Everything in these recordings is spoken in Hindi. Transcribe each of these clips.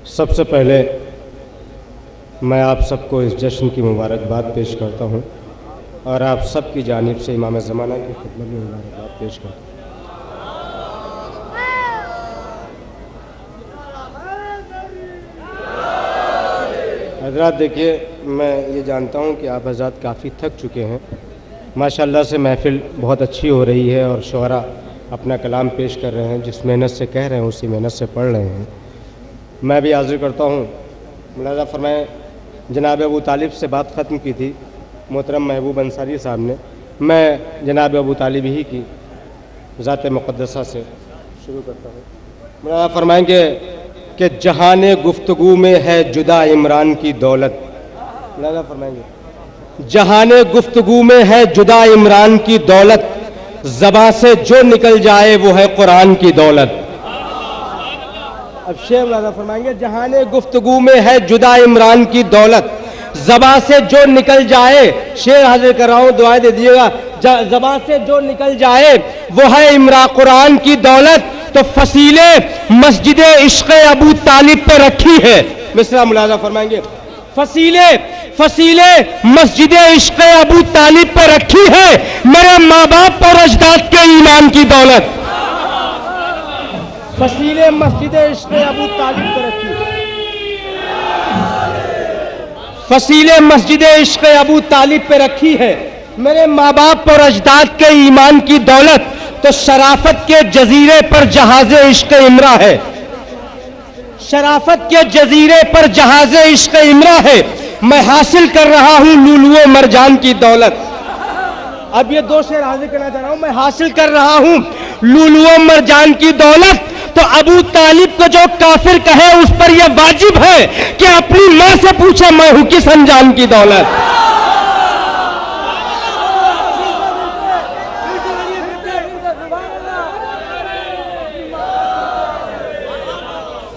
सबसे पहले मैं आप सबको इस जश्न की मुबारकबाद पेश करता हूँ और आप सब की जानिब से इमाम ज़माना की खिदमत में मुबारकबाद पेश करता हूँ। हज़रात देखिए, मैं ये जानता हूँ कि आप हज़रात काफ़ी थक चुके हैं। माशाअल्लाह से महफ़िल बहुत अच्छी हो रही है और शुअरा अपना कलाम पेश कर रहे हैं, जिस मेहनत से कह रहे हैं उसी मेहनत से पढ़ रहे हैं। मैं भी हाज़िर करता हूँ। मुलाज़ा फरमाएं, जनाब अबू तालिब से बात ख़त्म की थी मोहतरम महबूब अंसारी साहब ने। मैं जनाब अबू तालिब ही की ज़ात मुक़द्दसा से शुरू करता हूँ। मुलाज़ा फरमाएंगे कि जहाने गुफ्तगू में है जुदा इमरान की दौलत। मुलाज़ा फरमाएंगे जहाने गुफ्तगू में है जुदा इमरान की दौलत, ज़बां से जो निकल जाए वो है कुरान की दौलत। अब शेर मुलाज़ा फरमाएंगे जहाने गुफ्तगू में है जुदा इमरान की दौलत, ज़बां से जो निकल जाए, शेर हाजिर कर रहा हूँ, दुआएं दे दीजिएगा। ज़बां से जो निकल जाए वो है इमरा कुरान की दौलत, तो फसीले मस्जिद इश्क़ अबू तालिब पे रखी है। मिसरा मुलाज़ा फरमाएंगे फसीले मस्जिद इश्क़ अबू तालिब पे रखी है, मेरे माँ बाप और अजदाद के ईमान की दौलत। फसीले मस्जिद इश्क़ अबू तालिब पे रखी है, फसीले मस्जिद इश्क़ अबू तालिब पे रखी है, मेरे माँ बाप और अजदाद के ईमान की दौलत। तो शराफत के जजीरे पर जहाज़े इश्क़ इमरा है, शराफत के जजीरे पर जहाज़े इश्क़ इमरा है, मैं हासिल कर रहा हूं लुलुओ मरजान की दौलत। अब ये दो शेर हाजिर करना चाह रहा हूं। मैं हासिल कर रहा हूं लुलुओ मरजान की दौलत, तो अबू तालिब को जो काफिर कहे उस पर यह वाजिब है कि अपनी मां से पूछे मैं हूं किस अनजान की दौलत।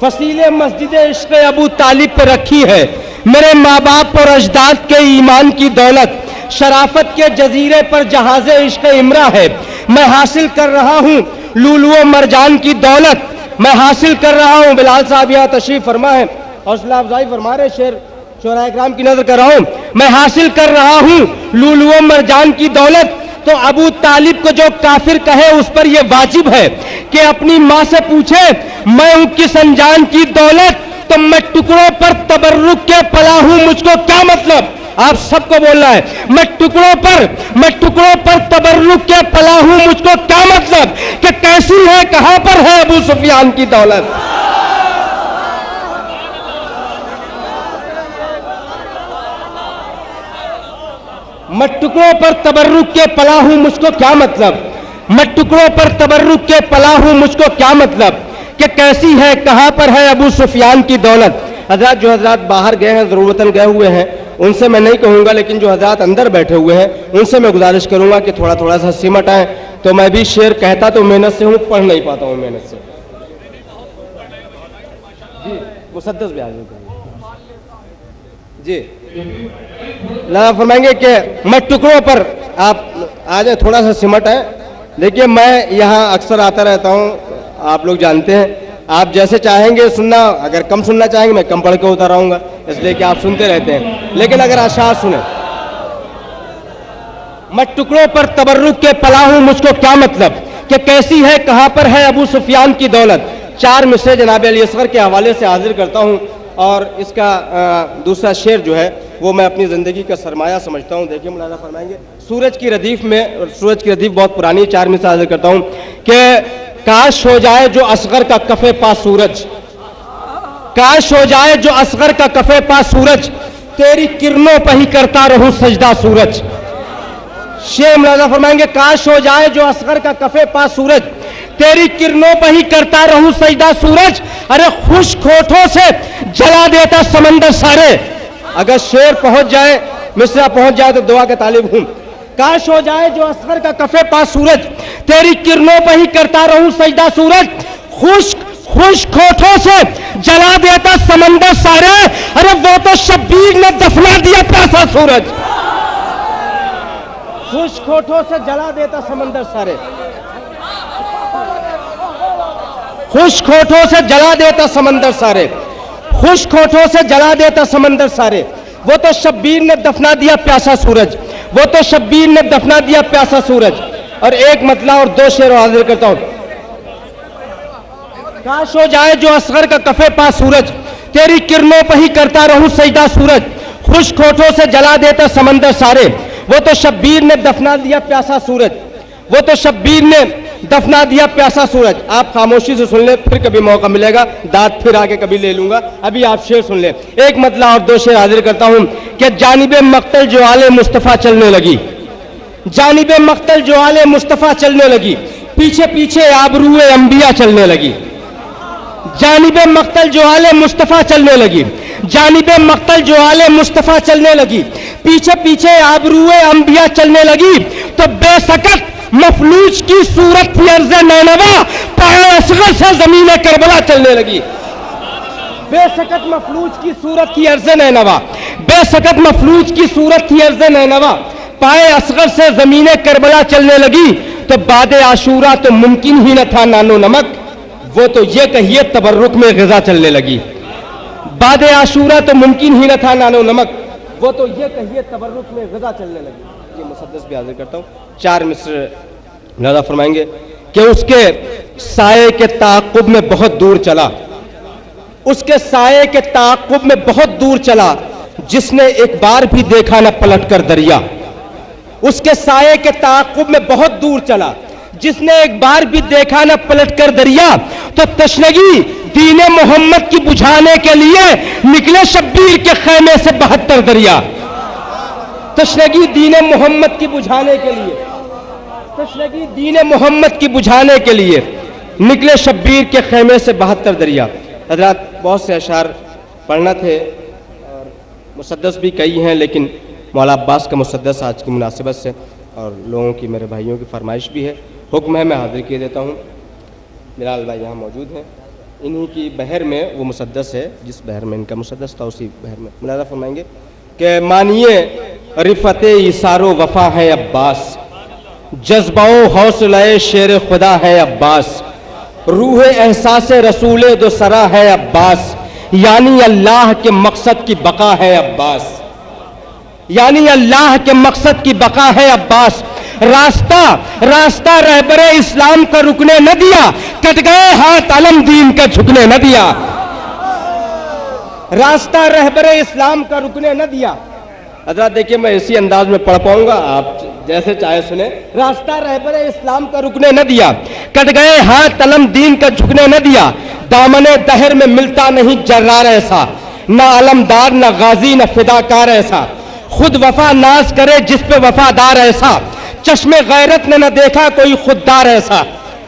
फसीले मस्जिद इश्क़ अबू तालिब पर रखी है, मेरे माँ बाप और अजदाद के ईमान की दौलत। शराफत के जजीरे पर जहाज़े इश्क़ इमरा है, मैं हासिल कर रहा हूँ लुलुओ मरजान की दौलत। मैं हासिल कर रहा हूँ, बिलाल साहब यहाँ तशरीफ फरमा है, हौसला अफजाई फरमा रहे, शेर शुअरा इकराम की नजर कर रहा हूँ। मैं हासिल कर रहा हूँ लुलुओ मरजान की दौलत, तो अबू तालिब को जो काफिर कहे उस पर यह वाजिब है कि अपनी माँ से पूछे मैं हूं किस अनजान की दौलत। तो मैं टुकड़ों पर तबर्रुक के पला हूं, मुझको क्या मतलब, आप सबको बोलना है। मैं टुकड़ों पर तबर्रुक के पला हूं, मुझको क्या मतलब कि कैसी है कहां पर है अबू सुफियान की दौलत। मैं टुकड़ों पर तबर्रुक के पला हूं, मुझको क्या मतलब, मैं टुकड़ों पर तबर्रुक के पला हूं, मुझको क्या मतलब कि कैसी है कहां पर है अबू सुफियान की दौलत। हजरात, जो हजरात बाहर गए हैं, ज़रूरतन गए हुए हैं, उनसे मैं नहीं कहूंगा, लेकिन जो हजरात अंदर बैठे हुए हैं उनसे मैं गुजारिश करूंगा कि थोड़ा थोड़ा सा सिमट आए। तो मैं भी शेर कहता तो मेहनत से हूं, पढ़ नहीं पाता हूं मेहनत से। जी मुसद्दस भी हाजिर जी ला फरमाएंगे कि मैं टुकड़ों पर, आप आ जाए, थोड़ा सा सिमट है। देखिए, मैं यहाँ अक्सर आता रहता हूँ, आप लोग जानते हैं। आप जैसे चाहेंगे सुनना, अगर कम सुनना चाहेंगे मैं कम पढ़ के उतर आऊँगा, इसलिए कि आप सुनते रहते हैं। लेकिन अगर अशार सुने, मैं टुकड़ों पर तबर्रुक के पला हूँ, मुझको क्या मतलब कि कैसी है कहाँ पर है अबू सुफियान की दौलत। 4 मिसरे जनाब अली असगर के हवाले से हाजिर करता हूँ और इसका दूसरा शेर जो है वो मैं अपनी ज़िंदगी का सरमाया समझता हूँ। देखिए, मुलाज़ा फरमाएंगे सूरज की रदीफ में, सूरज की रदीफ बहुत पुरानी, 4 मिसरे हाजिर करता हूँ कि काश हो जाए जो असगर का कफे पा सूरज, काश हो जाए जो असगर का कफे पा सूरज, तेरी किरणों पर ही करता रहूं सजदा सूरज। शेर मुलाज़ा फरमाएंगे काश हो जाए जो असगर का कफे पा सूरज, तेरी किरणों पर ही करता रहूं सजदा सूरज। अरे खुश होठों से जला देता समंदर सारे। अगर शेर पहुंच जाए, मिसरा पहुंच जाए तो दुआ के तालिब हूं। काश हो जाए जो असगर का कफे पास सूरज, तेरी किरणों पर ही करता रहूं सजदा सूरज। खुश होठों से जला देता समंदर सारे, अरे वो तो शब्बीर ने दफना दिया प्यासा सूरज। खुश होठों से जला देता समंदर सारे, खुश होठों से जला देता समंदर सारे। खुश्क होठों से जला देता समंदर सारे। वो तो शब्बीर ने दफना दिया प्यासा सूरज, वो तो शब्बीर ने दफना दिया प्यासा सूरज। और एक मतला और दो शेर हाजिर करता हूं। काश हो जाए जो असगर का कफे पा सूरज, तेरी किरणों पर ही करता रहूं सजदा सूरज। खुश्क होठों से जला देता समंदर सारे, वो तो शब्बीर ने दफना दिया प्यासा सूरज, वो तो शब्बीर ने दफना दिया प्यासा सूरज। आप खामोशी से सुन ले, फिर कभी मौका मिलेगा दांत फिर आके कभी ले लूंगा। अभी आप शेर सुन ले। एक मतला और दो शेर हाजिर करता हूं कि जानिबे मक्तल जो आले मुस्तफा चलने लगी, जानिबे मक्तल जो आले मुस्तफा चलने लगी, पीछे पीछे आबरूए अंबिया चलने लगी। जानिबे मक्तल जो आले मुस्तफा चलने लगी, जानिबे मक्तल जो आले मुस्तफा चलने लगी, पीछे पीछे आबरूए अंबिया चलने लगी। तो बेसकत मफलूज की सूरत थी अर्ज़े नैनवा, पाए असगर से ज़मीन करबला चलने लगी। बेसकत मफलूज की सूरत थी अर्ज़े नैनवा, बेसकत मफलूज की सूरत थी अर्ज़े नैनवा, पाए असगर से ज़मीन करबला चलने लगी। तो बादे आशूरा तो मुमकिन ही न था नानो नमक, वो तो ये कहिए तबर्रुक में ग़िज़ा चलने लगी। बादे आशूरा तो मुमकिन ही न था नानो नमक, वो तो ये कहिए तबर्रुक में ग़िज़ा चलने लगी। ये मुसद्दस भी हाजिर करता हूँ। 4 मिस्र नज़र फरमाएंगे कि उसके साये के ताक़ुब में बहुत दूर चला, उसके साये के ताक़ुब में बहुत दूर चला, जिसने एक बार भी देखा न पलट कर दरिया। उसके साये के ताक़ुब में बहुत दूर चला, जिसने एक बार भी देखा न पलट कर दरिया। तो तशनगी दीने मोहम्मद की बुझाने के लिए निकले शब्बीर के खैमे से 72 दरिया। तशनगी दीने मोहम्मद की बुझाने के लिए, तशनगी दीने मोहम्मद की बुझाने के लिए निकले शब्बीर के खैमे से 72 दरिया। हज़रात, बहुत से अशार पढ़ना थे और मुसद्दस भी कई हैं, लेकिन मौला अब्बास का मुसद्दस आज की मुनासिबत से और लोगों की, मेरे भाइयों की फरमाइश भी है, हुक्म है, मैं हाजिर किए देता हूँ। बिलाल भाई यहाँ मौजूद हैं, इन्हीं की बहर में वो मुसद्दस है, जिस बहर में इनका मुसद्दस था उसी बहर में मुलाज़ा फरमाएंगे कि मानिए रिफ़ते इसारो वफ़ा है अब्बास, जज्बाओ हौसले शेर खुदा है अब्बास, रूह एहसास रसूल दो सरा है अब्बास, यानी अल्लाह के मकसद की बका है अब्बास, यानी अल्लाह के मकसद की बका है अब्बास। रास्ता रास्ता रहबरे इस्लाम का रुकने न दिया, कट गए हाथ अलम दीन का झुकने न दिया। रास्ता रहबरे इस्लाम का रुकने न दिया। हज़रात देखिए, मैं इसी अंदाज में पढ़ पाऊंगा, आप जैसे चाहे सुने। रास्ता रहबरे इस्लाम का रुकने न दिया, कट गए हाथ अलम दीन का झुकने न दिया। दामने दहर में मिलता नहीं जर्रार ऐसा, ना अलमदार न गाजी न फिदाकार ऐसा, खुद वफा नाज करे जिस पे वफादार ऐसा, चश्मे गैरत ने न देखा कोई खुददार ऐसा।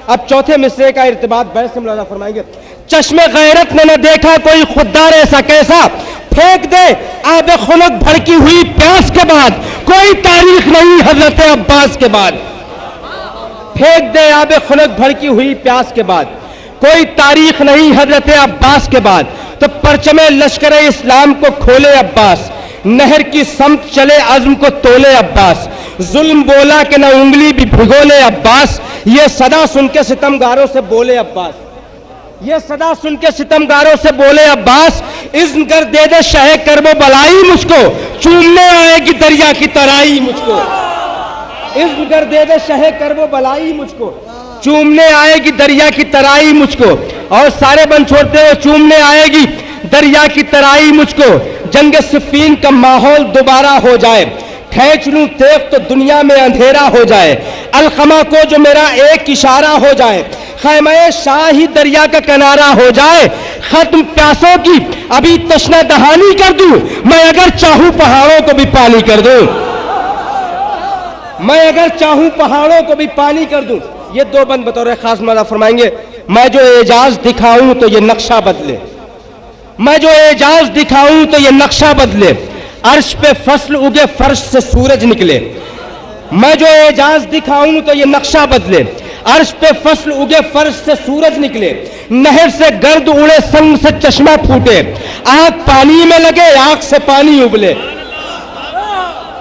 अब चौथे मिसरे का इर्तिबात बैत से मुलाज़ा फरमाएंगे। चश्मे गैरत ने न देखा कोई खुददार ऐसा, कैसा फेंक दे आब खुनक भड़की हुई प्यास के बाद, कोई तारीख नहीं हजरत अब्बास के बाद। फेंक दे आब खुनक भड़की हुई प्यास के बाद, कोई तारीख नहीं हजरत अब्बास के बाद। तो परचमे लश्कर इस्लाम को खोले अब्बास, नहर की समत चले अज़्म को तोले अब्बास, जुल्म बोला कि न उंगली भी भिगोले अब्बास, ये सदा सुन के सितमगारों से बोले अब्बास, ये सदा सुन के सितमगारों से बोले अब्बास, इज़्न कर दे दे शह करबो बलाई मुझको, चूमने आएगी दरिया की तराई मुझको। इज़्न कर दे दे शह करबो बलाई मुझको, चूमने आएगी दरिया की तराई मुझको। और सारे बन छोड़ते हो, चूमने आएगी दरिया की तराई मुझको। जंग सिफ़ीन का माहौल दोबारा हो जाए, खींच लूं तेग तो दुनिया में अंधेरा हो जाए। अलखमा को जो मेरा एक इशारा हो जाए, खैमे शाही दरिया का किनारा हो जाए। खत्म प्यासों की अभी तश्ना दहानी कर दूं, मैं अगर चाहूं पहाड़ों को भी पानी कर दूं, मैं अगर चाहूं पहाड़ों को भी पानी कर दूं। ये दो बंद बतौर खास मौला फरमाएंगे, मैं जो एजाज दिखाऊं तो ये नक्शा बदले, मैं जो एजाज दिखाऊं तो ये नक्शा बदले। अर्श पे फसल उगे फर्श से सूरज निकले, मैं जो एजाज दिखाऊं तो ये नक्शा बदले। अर्श पे फसल उगे फर्श से सूरज निकले, नहर से गर्द उड़े संग से चश्मा फूटे, आग पानी में लगे आग से पानी उबले।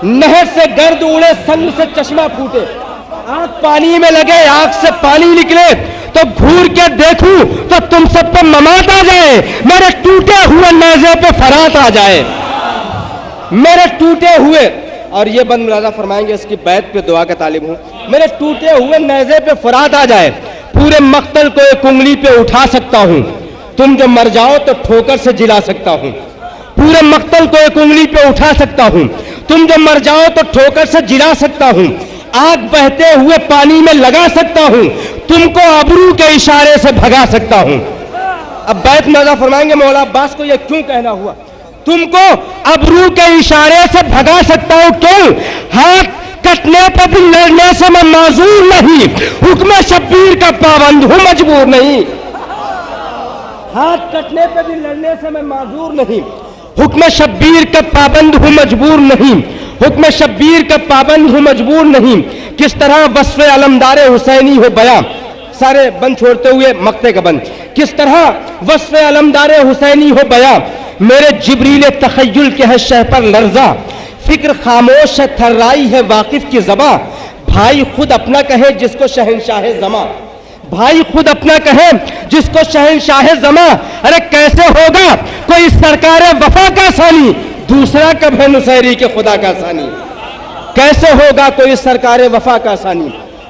नहर से गर्द उड़े संग से चश्मा फूटे, आग पानी में लगे आग से पानी निकले। तो घूर के देखूं तो तुम सब पे ममात आ जाए, मेरे टूटे हुए नेज़े पे फरात आ जाए, मेरे टूटे हुए। और ये बंद मुलाजा फरमाएंगे, इसकी बैत पे दुआ का तालिब हूं। मेरे टूटे हुए नेज़े पे फरात आ जाए, पूरे मक्तल को एक उंगली पे उठा सकता हूं, तुम जब मर जाओ तो ठोकर से जिला सकता हूं। पूरे मक्तल को एक उंगली पे उठा सकता हूं, तुम जब मर जाओ तो ठोकर से जिला सकता हूं। आग बहते हुए पानी में लगा सकता हूं, तुमको अबरू के इशारे से भगा सकता हूं। अब बैत मुलाजा फरमाएंगे, मौला अब्बास को यह क्यों कहना हुआ? तुमको अबरू के इशारे से भगा सकता हूं, क्यों? हाथ कटने पर भी लड़ने से मैं माजूर नहीं, हुक्म शब्बीर का पाबंद हूं, मजबूर नहीं। हाथ कटने पर भी लड़ने से मैं माजूर नहीं, हुक्म शब्बीर का पाबंद हूं, मजबूर नहीं। हुक्म शब्बीर का पाबंद हूं, मजबूर नहीं। किस तरह वस्फ़ अलमदार हुसैनी हो बयां, सारे बंद छोड़ते हुए मक्ते का बंद। किस तरह वस्फ़ अलमदार हुसैनी हो बयां, मेरे जिब्रील तखय्युल के है शह पर लर्जा, फिक्र खामोश है थर्राई है वाकिफ की ज़बां। भाई खुद अपना कहे जिसको शहंशाह ज़मा, भाई खुद अपना कहे जिसको शहंशाह ज़मा। अरे कैसे होगा कोई सरकार वफा का सानी, दूसरा कब है नुसैरी के खुदा का सानी? कैसे होगा कोई सरकार वफा का सानी,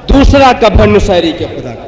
दूसरा कब है नुसैरी के खुदा का?